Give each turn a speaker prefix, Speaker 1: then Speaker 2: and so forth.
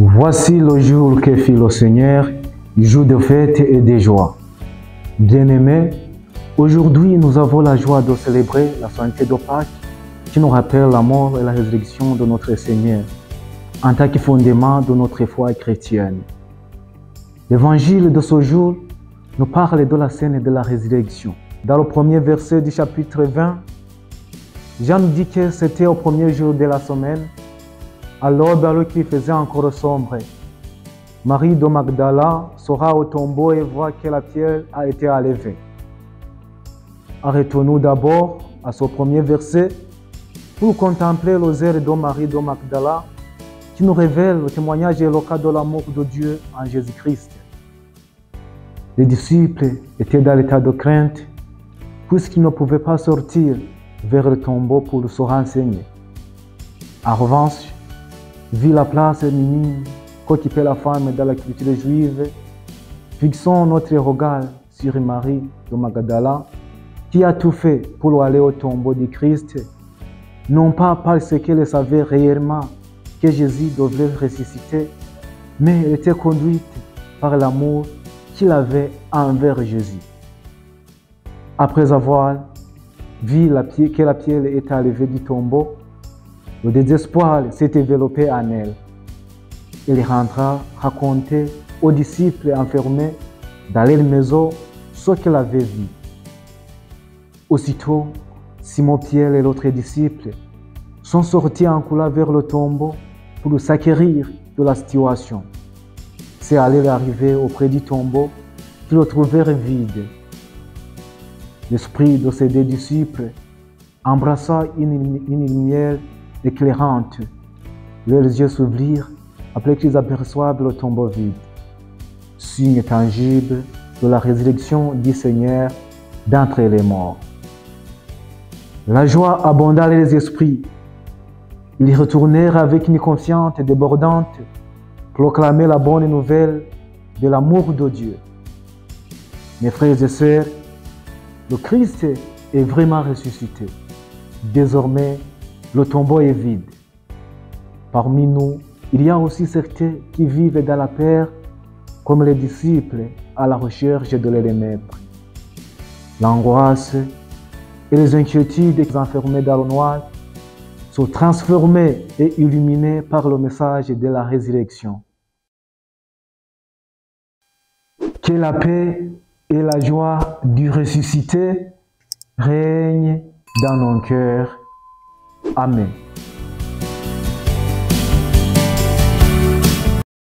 Speaker 1: Voici le jour que fit le Seigneur, jour de fête et de joie. Bien-aimés, aujourd'hui nous avons la joie de célébrer la sainteté de Pâques qui nous rappelle la mort et la résurrection de notre Seigneur en tant que fondement de notre foi chrétienne. L'évangile de ce jour nous parle de la scène de la résurrection. Dans le premier verset du chapitre 20, Jean nous dit que c'était au premier jour de la semaine, à l'aube alors qu'il faisait encore sombre. Marie de Magdala sera au tombeau et voit que la pierre a été enlevée. Arrêtons-nous d'abord à ce premier verset pour contempler le zèle de Marie de Magdala qui nous révèle le témoignage éloquent de l'amour de Dieu en Jésus-Christ. Les disciples étaient dans l'état de crainte puisqu'ils ne pouvaient pas sortir vers le tombeau pour se renseigner. En revanche, vu la place minime qu'occupait la femme dans la culture juive, fixons notre regard sur Marie de Magdala qui a tout fait pour aller au tombeau du Christ, non pas parce qu'elle savait réellement que Jésus devait ressusciter, mais elle était conduite par l'amour qu'il avait envers Jésus. Après avoir vu que la pierre était enlevée du tombeau, le désespoir s'est développé en elle. Elle rentra raconter aux disciples enfermés dans leur maison ce qu'elle avait vu. Aussitôt, Simon-Pierre et l'autre disciple sont sortis en courant vers le tombeau pour s'acquérir de la situation. C'est à leur arrivée auprès du tombeau qu'ils le trouvèrent vide. L'esprit de ces deux disciples embrassa une lumière éclairante. Leurs yeux s'ouvrirent après qu'ils aperçoivent le tombeau vide, signe tangible de la résurrection du Seigneur d'entre les morts. La joie abonda les esprits. Ils retournèrent avec une confiance débordante, proclamer la bonne nouvelle de l'amour de Dieu. Mes frères et sœurs, le Christ est vraiment ressuscité. Désormais, le tombeau est vide. Parmi nous, il y a aussi certains qui vivent dans la peur, comme les disciples à la recherche de leur maître. L'angoisse et les inquiétudes des enfermés dans le noir sont transformées et illuminées par le message de la résurrection. Que la paix et la joie du ressuscité règnent dans nos cœurs. Amen.